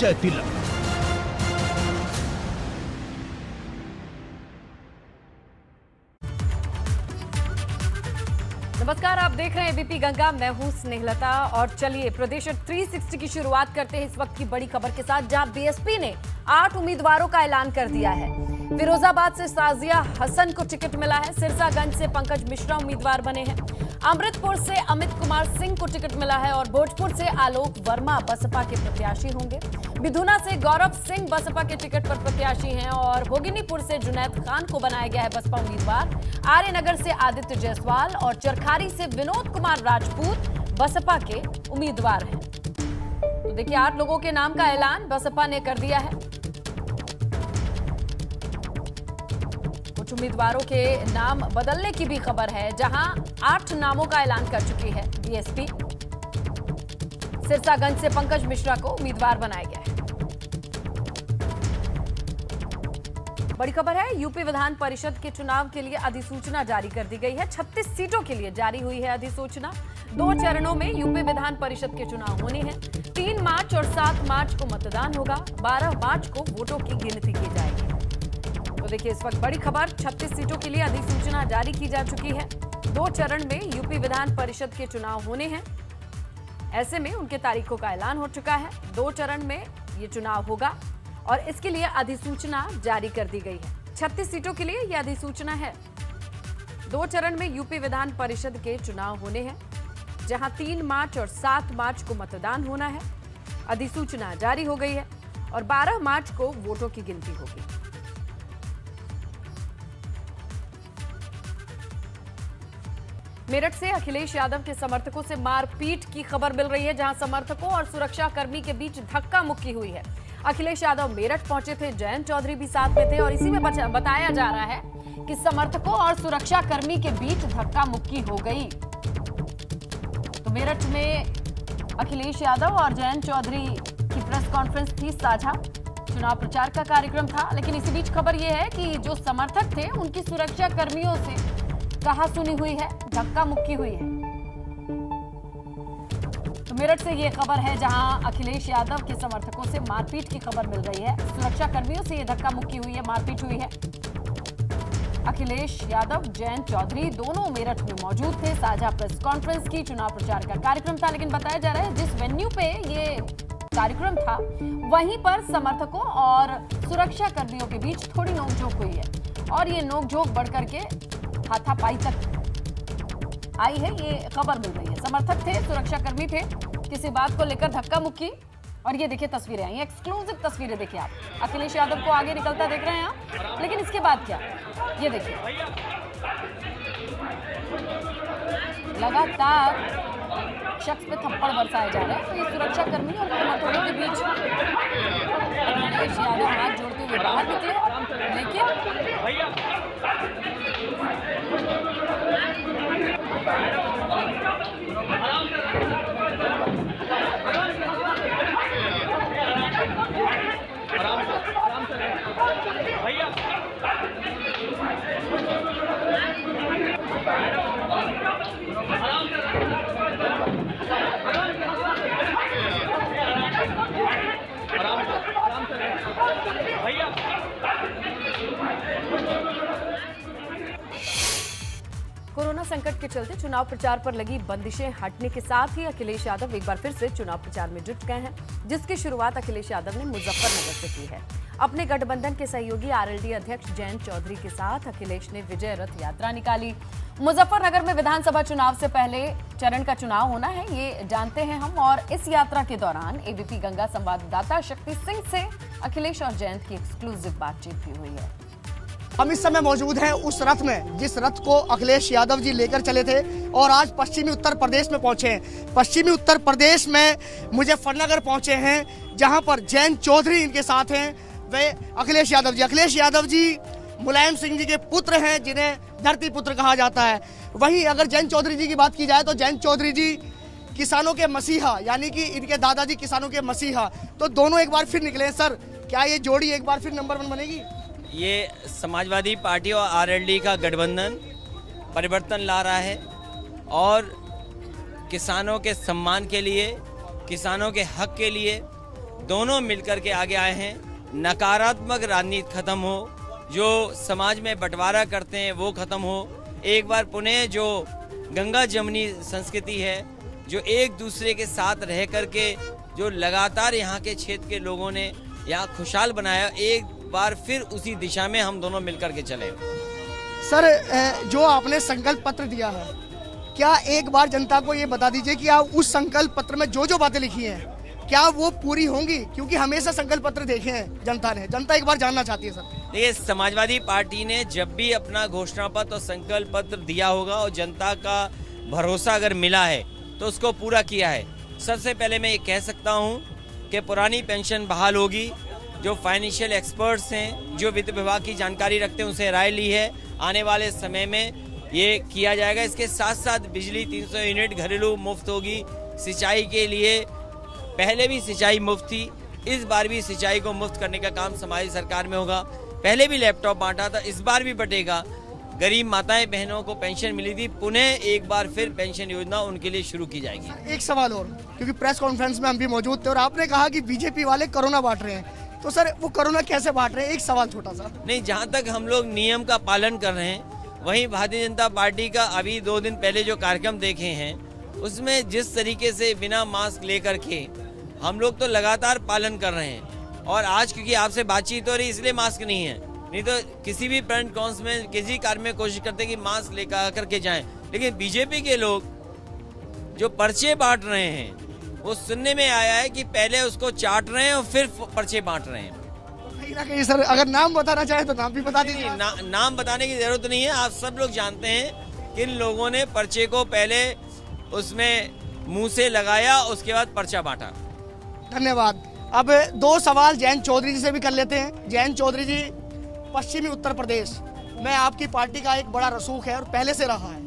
संजय तिलक। नमस्कार, आप देख रहे हैं एबीपी गंगा। मैं हूं स्नेहलता और चलिए प्रदेश 360 की शुरुआत करते हैं इस वक्त की बड़ी खबर के साथ, जहां बीएसपी ने 8 उम्मीदवारों का ऐलान कर दिया है। फिरोजाबाद से साजिया हसन को टिकट मिला है। सिरसागंज से पंकज मिश्रा उम्मीदवार बने हैं। अमृतपुर से अमित कुमार सिंह को टिकट मिला है और भोजपुर से आलोक वर्मा बसपा के प्रत्याशी होंगे। बिधुना से गौरव सिंह बसपा के टिकट पर प्रत्याशी हैं और भोगिनीपुर से जुनैद खान को बनाया गया है बसपा उम्मीदवार। आर्यनगर से आदित्य जायसवाल और चरखारी से विनोद कुमार राजपूत बसपा के उम्मीदवार हैं। तो देखिए, 8 लोगों के नाम का ऐलान बसपा ने कर दिया है। कुछ उम्मीदवारों के नाम बदलने की भी खबर है, जहां 8 नामों का ऐलान कर चुकी है बीएसपी। सिरसागंज से पंकज मिश्रा को उम्मीदवार बनाया गया है। बड़ी खबर है, यूपी विधान परिषद के चुनाव के लिए अधिसूचना जारी कर दी गई है। 36 सीटों के लिए जारी हुई है अधिसूचना। 2 चरणों में यूपी विधान परिषद के चुनाव होने हैं। 3 मार्च और 7 मार्च को मतदान होगा। 12 मार्च को वोटों की गिनती की जाएगी। तो देखिए, इस वक्त बड़ी खबर, 36 सीटों के लिए अधिसूचना जारी की जा चुकी है। 2 चरण में यूपी विधान परिषद के चुनाव होने हैं। ऐसे में उनके तारीखों का ऐलान हो चुका है। 2 चरण में ये चुनाव होगा और इसके लिए अधिसूचना जारी कर दी गई है। 36 सीटों के लिए यह अधिसूचना है। 2 चरण में यूपी विधान परिषद के चुनाव होने हैं, जहां 3 मार्च और 7 मार्च को मतदान होना है। अधिसूचना जारी हो गई है और 12 मार्च को वोटों की गिनती होगी। मेरठ से अखिलेश यादव के समर्थकों से मारपीट की खबर मिल रही है, जहां समर्थकों और सुरक्षा कर्मी के बीच धक्का मुक्की हुई है। अखिलेश यादव मेरठ पहुंचे थे, जयंत चौधरी भी साथ में थे और इसी में बताया जा रहा है कि समर्थकों और सुरक्षा कर्मी के बीच धक्का मुक्की हो गई। तो मेरठ में अखिलेश यादव और जयंत चौधरी की प्रेस कॉन्फ्रेंस थी साझा। चुनाव प्रचार का कार्यक्रम था, लेकिन इसी बीच खबर यह है कि जो समर्थक थे उनकी सुरक्षा कर्मियों से कहा सुनी हुई है, धक्का मुक्की हुई है। तो मेरठ से ये खबर है, जहां अखिलेश यादव के समर्थकों से मारपीट की खबर मिल रही है। सुरक्षा कर्मियों से ये धक्का मुक्की हुई है, मारपीट हुई है। अखिलेश यादव, जयंत चौधरी दोनों मेरठ में मौजूद थे। साझा प्रेस कॉन्फ्रेंस की चुनाव प्रचार का कार्यक्रम था, लेकिन बताया जा रहा है जिस वेन्यू पे ये कार्यक्रम था वहीं पर समर्थकों और सुरक्षा कर्मियों के बीच थोड़ी नोकझोंक हुई है और ये नोकझोंक बढ़कर के हाथापाई तक आई है, ये खबर मिल रही है। समर्थक थे, सुरक्षा कर्मी थे, किसी बात को लेकर धक्का मुक्की। और ये देखिए तस्वीरें आई, एक्सक्लूसिव तस्वीरें देखिए आप। अखिलेश यादव को आगे निकलता देख रहे हैं आप, लेकिन इसके बाद क्या, ये देखिए लगातार शख्स पे थप्पड़ बरसाए जा रहे हैं। तो ये सुरक्षा कर्मी और समर्थकों के बीच अखिलेश यादव हाथ जोड़ते हुए बाहर निकले, लेकिन कोरोना संकट के चलते चुनाव प्रचार पर लगी बंदिशें हटने के साथ ही अखिलेश यादव एक बार फिर से चुनाव प्रचार में जुट गए हैं, जिसकी शुरुआत अखिलेश यादव ने मुजफ्फरनगर से की है। अपने गठबंधन के सहयोगी आरएलडी अध्यक्ष जयंत चौधरी के साथ अखिलेश ने विजय रथ यात्रा निकाली। मुजफ्फरनगर में विधानसभा चुनाव से पहले चरण का चुनाव होना है, ये जानते हैं हम। और इस यात्रा के दौरान एबीपी गंगा संवाददाता शक्ति सिंह से अखिलेश और जयंत की एक्सक्लूसिव बातचीत भी हुई है। हम इस समय मौजूद हैं उस रथ में जिस रथ को अखिलेश यादव जी लेकर चले थे और आज पश्चिमी उत्तर प्रदेश में पहुंचे हैं। पश्चिमी उत्तर प्रदेश में मुजफ्फरनगर पहुंचे हैं, जहां पर जयंत चौधरी इनके साथ हैं। वे अखिलेश यादव जी मुलायम सिंह जी के पुत्र हैं, जिन्हें धरती पुत्र कहा जाता है। वहीं अगर जयंत चौधरी जी की बात की जाए तो जयंत चौधरी जी किसानों के मसीहा, यानी कि इनके दादाजी किसानों के मसीहा। तो दोनों एक बार फिर निकले। सर, क्या ये जोड़ी एक बार फिर नंबर 1 बनेगी? ये समाजवादी पार्टी और आरएलडी का गठबंधन परिवर्तन ला रहा है और किसानों के सम्मान के लिए, किसानों के हक के लिए दोनों मिलकर के आगे आए हैं। नकारात्मक राजनीति खत्म हो, जो समाज में बंटवारा करते हैं वो खत्म हो। एक बार पुनः जो गंगा जमुनी संस्कृति है, जो एक दूसरे के साथ रह करके जो लगातार यहाँ के क्षेत्र के लोगों ने यहाँ खुशहाल बनाया, एक बार फिर उसी दिशा में हम दोनों मिलकर के चले। सर, जो आपने संकल्प पत्र दिया है, क्या एक बार जनता को ये बता दीजिए कि आप उस संकल्प पत्र में जो जो बातें लिखी हैं क्या वो पूरी होंगी? क्योंकि हमेशा संकल्प पत्र देखे हैं जनता ने, जनता एक बार जानना चाहती है। सर देखिए, समाजवादी पार्टी ने जब भी अपना घोषणा पत्र और संकल्प पत्र दिया होगा और जनता का भरोसा अगर मिला है तो उसको पूरा किया है। सबसे पहले मैं ये कह सकता हूँ कि पुरानी पेंशन बहाल होगी। जो फाइनेंशियल एक्सपर्ट्स हैं, जो वित्त विभाग की जानकारी रखते हैं, उनसे राय ली है, आने वाले समय में ये किया जाएगा। इसके साथ साथ बिजली 300 यूनिट घरेलू मुफ्त होगी। सिंचाई के लिए पहले भी सिंचाई मुफ्त थी, इस बार भी सिंचाई को मुफ्त करने का काम समाज सरकार में होगा। पहले भी लैपटॉप बांटा था, इस बार भी बटेगा। गरीब माताएं बहनों को पेंशन मिली थी, पुनः एक बार फिर पेंशन योजना उनके लिए शुरू की जाएगी। एक सवाल और, क्योंकि प्रेस कॉन्फ्रेंस में हम भी मौजूद थे और आपने कहा कि बीजेपी वाले कोरोना बांट रहे हैं, तो सर वो कोरोना कैसे बांट रहे हैं? एक सवाल छोटा सा। नहीं, जहाँ तक हम लोग नियम का पालन कर रहे हैं, वहीं भारतीय जनता पार्टी का अभी 2 दिन पहले जो कार्यक्रम देखे हैं, उसमें जिस तरीके से बिना मास्क लेकर के हम लोग तो लगातार पालन कर रहे हैं। और आज क्योंकि आपसे बातचीत हो रही इसलिए मास्क नहीं है, नहीं तो किसी भी फ्रंट कॉन्स में किसी कार्य में कोशिश करते कि मास्क लेकर करके जाएं। लेकिन बीजेपी के लोग जो पर्चे बांट रहे हैं, वो सुनने में आया है कि पहले उसको चाट रहे हैं और फिर पर्चे बांट रहे हैं। कहीं ना कहीं सर, अगर नाम बताना चाहे तो नाम भी बता दीजिए। नाम बताने की जरूरत नहीं है, आप सब लोग जानते हैं किन लोगों ने पर्चे को पहले उसमें मुंह से लगाया, उसके बाद पर्चा बांटा। धन्यवाद। अब 2 सवाल जयंत चौधरी जी से भी कर लेते हैं। जयंत चौधरी जी, पश्चिमी उत्तर प्रदेश में आपकी पार्टी का एक बड़ा रसूख है और पहले से रहा है,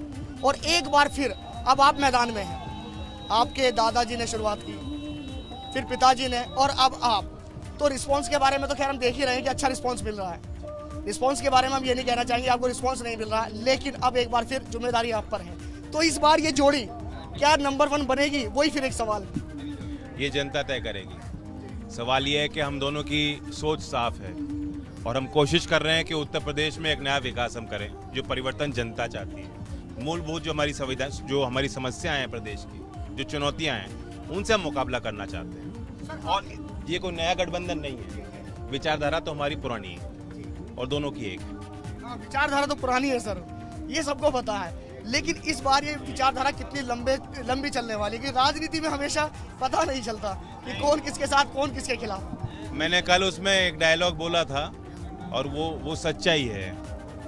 और एक बार फिर अब आप मैदान में हैं। आपके दादाजी ने शुरुआत की, फिर पिताजी ने, और अब आप। तो रिस्पांस के बारे में तो खैर हम देख ही रहे हैं कि अच्छा रिस्पांस मिल रहा है। रिस्पांस के बारे में हम ये नहीं कहना चाहेंगे आपको रिस्पांस नहीं मिल रहा, लेकिन अब एक बार फिर जिम्मेदारी आप पर है। तो इस बार ये जोड़ी क्या नंबर 1 बनेगी? वही फिर एक सवाल ये जनता तय करेगी। सवाल ये है कि हम दोनों की सोच साफ है और हम कोशिश कर रहे हैं कि उत्तर प्रदेश में एक नया विकास हम करें, जो परिवर्तन जनता चाहती है। मूलभूत जो हमारी संविधान, जो हमारी समस्याएं हैं प्रदेश की, जो चुनौतियां हैं, उनसे हम मुकाबला करना चाहते हैं। और ये कोई नया गठबंधन नहीं है, विचारधारा तो हमारी पुरानी है और दोनों की एक है। हाँ, विचारधारा तो पुरानी है सर, ये सबको पता है, लेकिन इस बार ये विचारधारा कितनी लंबी चलने वाली है, कि राजनीति में हमेशा पता नहीं चलता कि कौन किसके साथ, कौन किसके खिलाफ। मैंने कल उसमें एक डायलॉग बोला था और वो सच्चाई है।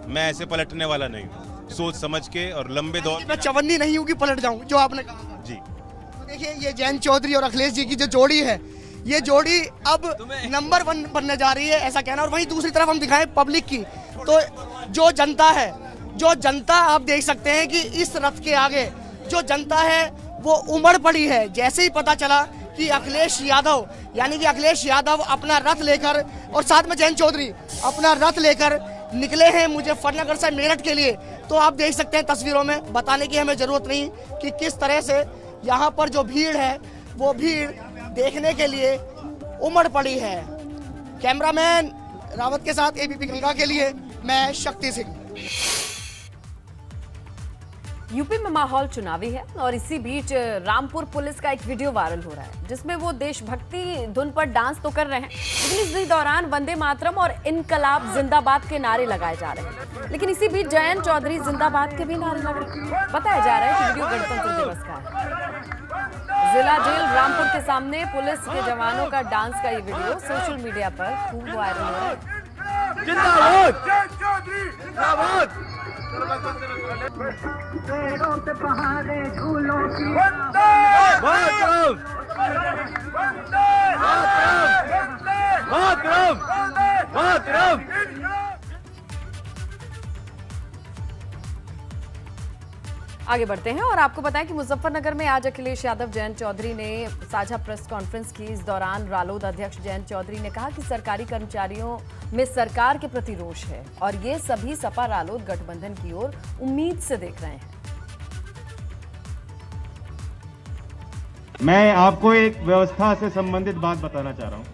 मैं ऐसे पलटने वाला नहीं हूँ, सोच समझ के और लंबे दौर। मैं चवन्नी नहीं हूँ कि पलट जाऊँ, जो आपने कहा था। जी, तो देखिए, ये जयंत चौधरी और अखिलेश जी की जो जोड़ी है, ये जोड़ी अब नंबर 1 बनने जा रही है, ऐसा कहना। और वहीं दूसरी तरफ हम दिखाएं पब्लिक की, तो जो जनता है, जो जनता आप देख सकते हैं कि इस रथ के आगे जो जनता है वो उमड़ पड़ी है। जैसे ही पता चला कि अखिलेश यादव, यानी कि अखिलेश यादव अपना रथ लेकर, और साथ में जयंत चौधरी अपना रथ लेकर निकले हैं मुजफ्फरनगर से मेरठ के लिए, तो आप देख सकते हैं तस्वीरों में, बताने की हमें जरूरत नहीं कि किस तरह से यहाँ पर जो भीड़ है वो भीड़ देखने के लिए उमड़ पड़ी है। कैमरामैन रावत के साथ एबीपी गंगा के लिए मैं शक्ति सिंह। यूपी में माहौल चुनावी है और इसी बीच रामपुर पुलिस का एक वीडियो वायरल हो रहा है, जिसमें वो देशभक्ति धुन पर डांस तो कर रहे हैं, लेकिन इसी दौरान वंदे मातरम और इनकलाब जिंदाबाद के नारे लगाए जा रहे हैं। लेकिन इसी बीच जयंत चौधरी जिंदाबाद के भी नारे लग रहे हैं। बताया जा रहा है कि वीडियो गणतंत्र दिवस का है। जिला जेल रामपुर के सामने पुलिस के जवानों का डांस का ये वीडियो सोशल मीडिया पर खूब वायरल हो रहा है। आगे बढ़ते हैं और आपको बताएं कि मुजफ्फरनगर में आज अखिलेश यादव, जयंत चौधरी ने साझा प्रेस कॉन्फ्रेंस की। इस दौरान रालोद अध्यक्ष जयंत चौधरी ने कहा कि सरकारी कर्मचारियों में सरकार के प्रति रोष है और ये सभी सपा रालोद गठबंधन की ओर उम्मीद से देख रहे हैं। मैं आपको एक व्यवस्था से संबंधित बात बताना चाह रहा हूँ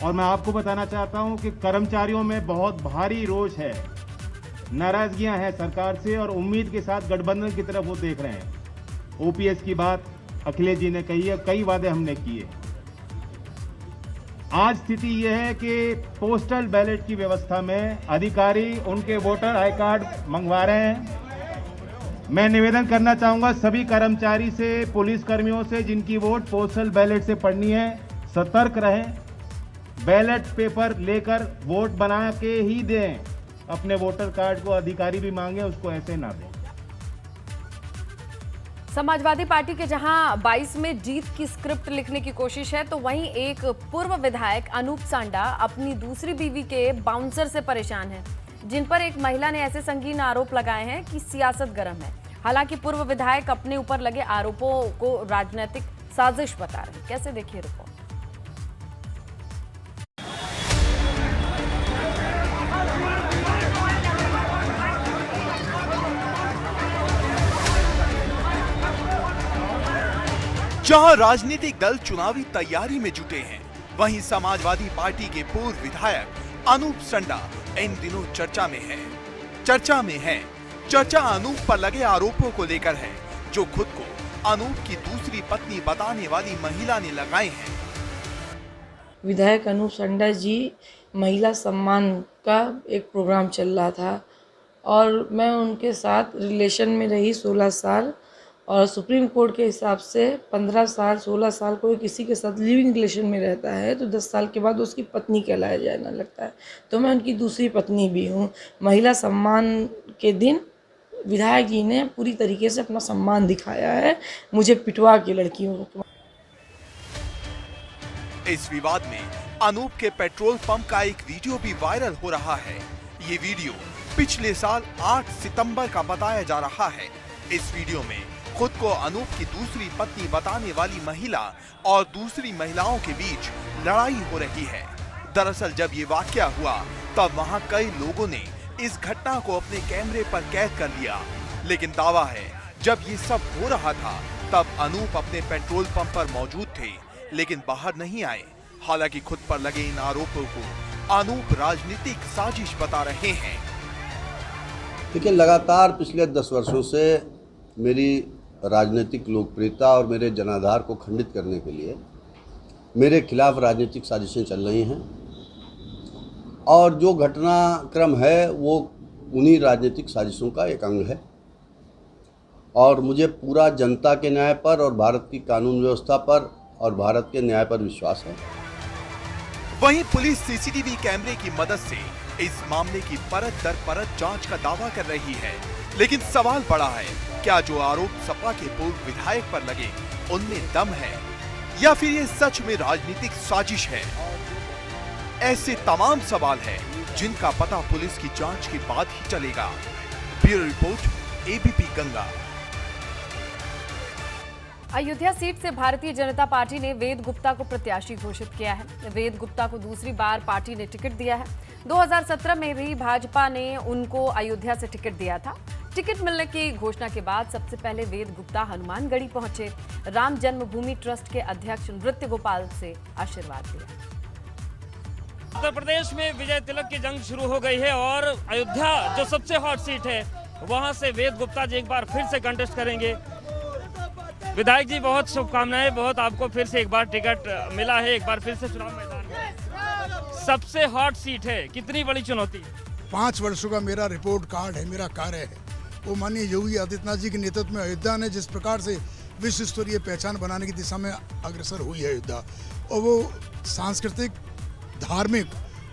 और मैं आपको बताना चाहता हूँ कि कर्मचारियों में बहुत भारी रोष है, नाराजगियां हैं सरकार से और उम्मीद के साथ गठबंधन की तरफ वो देख रहे हैं। ओपीएस की बात अखिलेश जी ने कही है, कई वादे हमने किए। आज स्थिति यह है कि पोस्टल बैलेट की व्यवस्था में अधिकारी उनके वोटर आई कार्ड मंगवा रहे हैं। मैं निवेदन करना चाहूंगा सभी कर्मचारी से, पुलिस कर्मियों से जिनकी वोट पोस्टल बैलेट से पड़नी है, सतर्क रहें। बैलेट पेपर लेकर वोट बना के ही दें। अपने वोटर कार्ड को अधिकारी भी मांगे, उसको ऐसे ना दें। समाजवादी पार्टी के जहां 22 में जीत की स्क्रिप्ट लिखने की कोशिश है, तो वहीं एक पूर्व विधायक अनूप सांडा अपनी दूसरी बीवी के बाउंसर से परेशान है, जिन पर एक महिला ने ऐसे संगीन आरोप लगाए हैं कि सियासत गर्म है। हालांकि पूर्व विधायक अपने ऊपर लगे आरोपों को राजनीतिक साजिश बता रहे हैं। कैसे, देखिए रिपोर्ट। जहां राजनीतिक दल चुनावी तैयारी में जुटे हैं, वहीं समाजवादी पार्टी के पूर्व विधायक अनूप सांडा इन दिनों चर्चा में है। चर्चा अनूप पर लगे आरोपों को लेकर है, जो खुद को अनूप की दूसरी पत्नी बताने वाली महिला ने लगाए हैं। विधायक अनूप सांडा जी, महिला सम्मान का एक प्रोग्राम चल रहा था और मैं उनके साथ रिलेशन में रही 16 साल, और सुप्रीम कोर्ट के हिसाब से 15 साल 16 साल कोई किसी के साथ लिविंग रिलेशन में रहता है तो 10 साल के बाद उसकी पत्नी कहलाया जाना लगता है। तो मैं उनकी दूसरी पत्नी भी हूँ। महिला सम्मान के दिन विधायक जी ने पूरी तरीके से अपना सम्मान दिखाया है, मुझे पिटवा के लड़कियों को। इस विवाद में अनूप के पेट्रोल पंप का एक वीडियो भी वायरल हो रहा है। ये वीडियो पिछले साल 8 सितंबर का बताया जा रहा है। इस वीडियो में खुद को अनूप की दूसरी पत्नी बताने वाली महिला और दूसरी महिलाओं के बीच लड़ाई हो रही है। दरअसल जब ये वाकया हुआ तब वहां कई लोगों ने इस घटना को अपने कैमरे पर कैद कर लिया, लेकिन दावा है जब ये सब हो रहा था तब अनूप अपने पेट्रोल पंप पर मौजूद थे, लेकिन बाहर नहीं आए। हालांकि खुद पर लगे इन आरोपों को अनूप राजनीतिक साजिश बता रहे हैं। देखिए, लगातार पिछले 10 वर्षों से मेरी राजनीतिक लोकप्रियता और मेरे जनाधार को खंडित करने के लिए मेरे खिलाफ राजनीतिक साजिशें चल रही हैं और जो घटनाक्रम है वो उन्हीं राजनीतिक साजिशों का एक अंग है और मुझे पूरा जनता के न्याय पर और भारत की कानून व्यवस्था पर और भारत के न्याय पर विश्वास है। वहीं पुलिस सीसीटीवी कैमरे की मदद से इस मामले की परत दर परत जांच का दावा कर रही है, लेकिन सवाल बड़ा है, क्या जो आरोप सपा के पूर्व विधायक पर लगे उनमें दम है या फिर ये सच में राजनीतिक साजिश है? ऐसे तमाम सवाल हैं जिनका पता पुलिस की जांच के बाद ही चलेगा। Bureau report, ABP Ganga. Ayodhya seat से भारतीय जनता पार्टी ने वेद गुप्ता को प्रत्याशी घोषित किया है। वेद गुप्ता को दूसरी बार पार्टी ने टिकट दिया है। 2017 में भी भाजपा ने उनको अयोध्या से टिकट दिया था। टिकट मिलने की घोषणा के बाद सबसे पहले वेद गुप्ता हनुमानगढ़ी पहुंचे। राम जन्मभूमि ट्रस्ट के अध्यक्ष नृत्य गोपाल से आशीर्वाद लिया। उत्तर प्रदेश में विजय तिलक की जंग शुरू हो गई है और अयोध्या जो सबसे हॉट सीट है वहां से वेद गुप्ता जी एक बार फिर से कंटेस्ट करेंगे। विधायक जी, बहुत शुभकामनाएं, बहुत आपको फिर से एक बार टिकट मिला है, एक बार फिर से चुनाव मैदान में। सबसे हॉट सीट है, कितनी बड़ी चुनौती? 5 वर्षों का मेरा रिपोर्ट कार्ड है, मेरा कार्य है। वो माननीय योगी आदित्यनाथ जी के नेतृत्व में अयोध्या ने जिस प्रकार से विश्व स्तरीय पहचान बनाने की दिशा में अग्रसर हुई है अयोध्या, और वो सांस्कृतिक, धार्मिक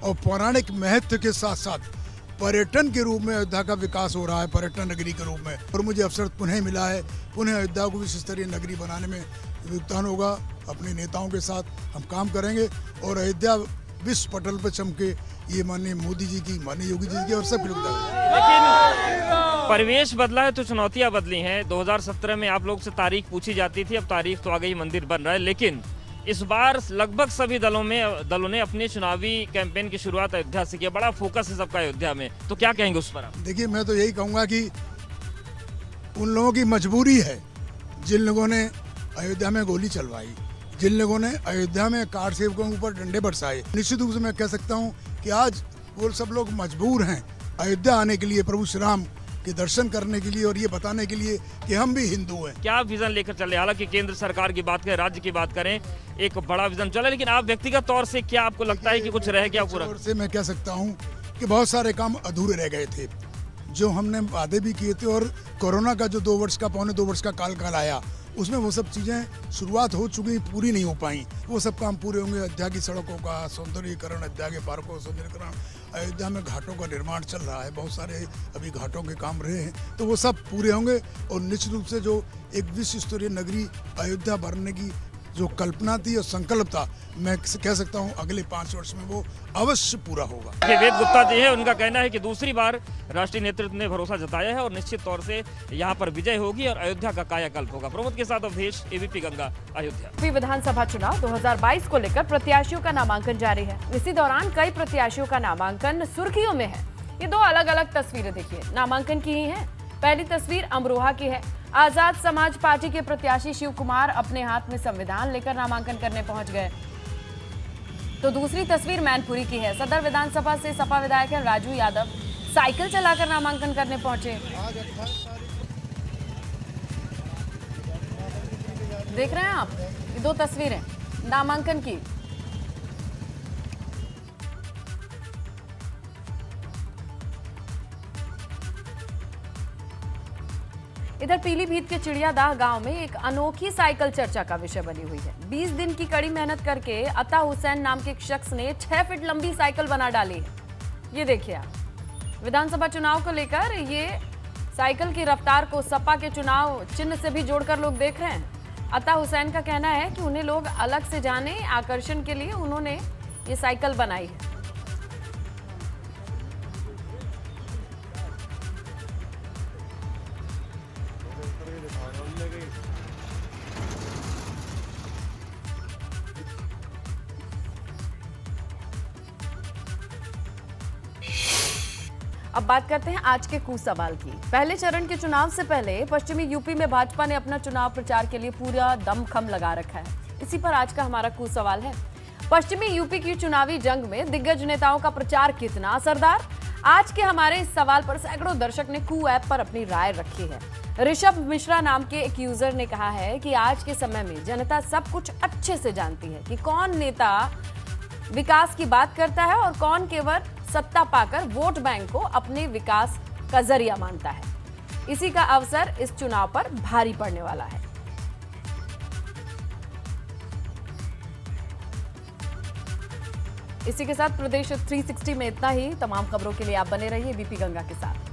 और पौराणिक महत्व के साथ साथ पर्यटन के रूप में अयोध्या का विकास हो रहा है, पर्यटन नगरी के रूप में। और मुझे अवसर पुनः मिला है, पुनः अयोध्या को विश्व स्तरीय नगरी बनाने में योगदान होगा। अपने नेताओं के साथ हम काम करेंगे और अयोध्या विश्व पटल पर चमके, ये माननीय मोदी जी की, माननीय योगी जी की और सब योगदान। लेकिन परिवेश बदला है तो चुनौतियां बदली हैं। 2017 में आप लोग से तारीख पूछी जाती थी, अब तारीख तो आ गई, मंदिर बन रहा है, लेकिन इस बार लगभग सभी दलों ने अपने चुनावी कैंपेन की शुरुआत अयोध्या से किया। बड़ा फोकस है सबका अयोध्या में, तो क्या कहेंगे उस पर आप? देखिए, मैं तो यही कहूँगा कि उन लोगों की मजबूरी है जिन लोगों ने अयोध्या में गोली चलवाई, जिन लोगों ने अयोध्या में कार सेवकों के ऊपर डंडे बरसाए, निश्चित रूप से मैं कह सकता हूँ कि आज वो सब लोग मजबूर हैं अयोध्या आने के लिए, प्रभु श्री राम के दर्शन करने के लिए और ये बताने के लिए कि हम भी हिंदू हैं। क्या विजन लेकर चल रहे? हालांकि केंद्र सरकार की बात करें, राज्य की बात करें, एक बड़ा विजन चला, लेकिन आप व्यक्तिगत तौर से क्या आपको लगता है कि कुछ रह गया पूरा? और से मैं कह सकता हूँ कि बहुत सारे काम अधूरे रह गए थे, जो हमने वादे भी किए थे, और कोरोना का जो 2 वर्ष का, पौने 2 वर्ष का काल आया, उसमें वो सब चीज़ें शुरुआत हो चुकी, पूरी नहीं हो पाई। वो सब काम पूरे होंगे। अयोध्या की सड़कों का सौंदर्यीकरण, अयोध्या के पार्कों का सौंदर्यीकरण, अयोध्या में घाटों का निर्माण चल रहा है, बहुत सारे अभी घाटों के काम रहे हैं, तो वो सब पूरे होंगे। और निश्चित रूप से जो एक विश्व स्तरीय नगरी अयोध्या बनने की जो कल्पना थी और संकल्प था, मैं कह सकता हूँ अगले 5 वर्ष में वो अवश्य पूरा होगा। वेद गुप्ता जी है, उनका कहना है कि दूसरी बार राष्ट्रीय नेतृत्व ने भरोसा जताया है और निश्चित तौर से यहाँ पर विजय होगी और अयोध्या का कायाकल्प होगा। प्रमोद के साथ अवधेश, एबीपी गंगा, अयोध्या। यूपी विधानसभा चुनाव 2022 को लेकर प्रत्याशियों का नामांकन जारी है। इसी दौरान कई प्रत्याशियों का नामांकन सुर्खियों में है। ये 2 अलग अलग तस्वीरें देखिए, नामांकन की ही है। पहली तस्वीर अमरोहा की है। आजाद समाज पार्टी के प्रत्याशी शिव कुमार अपने हाथ में संविधान लेकर नामांकन करने पहुंच गए। तो दूसरी तस्वीर मैनपुरी की है। सदर विधानसभा से सपा विधायक राजू यादव साइकिल चलाकर नामांकन करने पहुंचे। देख रहे हैं आप, ये 2 तस्वीरें नामांकन की। इधर पीलीभीत के चिड़ियादाह गांव में एक अनोखी साइकिल चर्चा का विषय बनी हुई है। 20 दिन की कड़ी मेहनत करके अता हुसैन नाम के एक शख्स ने 6 फीट लंबी साइकिल बना डाली है। ये देखिए आप, विधानसभा चुनाव को लेकर ये साइकिल की रफ्तार को सपा के चुनाव चिन्ह से भी जोड़कर लोग देख रहे हैं। अता हुसैन का कहना है कि उन्हें लोग अलग से जाने, आकर्षण के लिए उन्होंने ये साइकिल बनाई है। अब बात करते हैं आज के कूच सवाल की। पहले चरण के चुनाव से पहले पश्चिमी यूपी में भाजपा ने अपना चुनाव प्रचार के लिए पूरा दमखम लगा रखा है। इसी पर आज का हमारा कूच सवाल है, पश्चिमी यूपी की चुनावी जंग में दिग्गज नेताओं का प्रचार कितना असरदार? आज के हमारे इस सवाल पर सैकड़ों दर्शक ने कू ऐप पर अपनी राय रखी है। ऋषभ मिश्रा नाम के एक यूजर ने कहा है कि आज के समय में जनता सब कुछ अच्छे से जानती है कि कौन नेता विकास की बात करता है और कौन केवल सत्ता पाकर वोट बैंक को अपने विकास का जरिया मानता है। इसी का अवसर इस चुनाव पर भारी पड़ने वाला है। इसी के साथ प्रदेश 360 में इतना ही। तमाम खबरों के लिए आप बने रहिए एबीपी गंगा के साथ।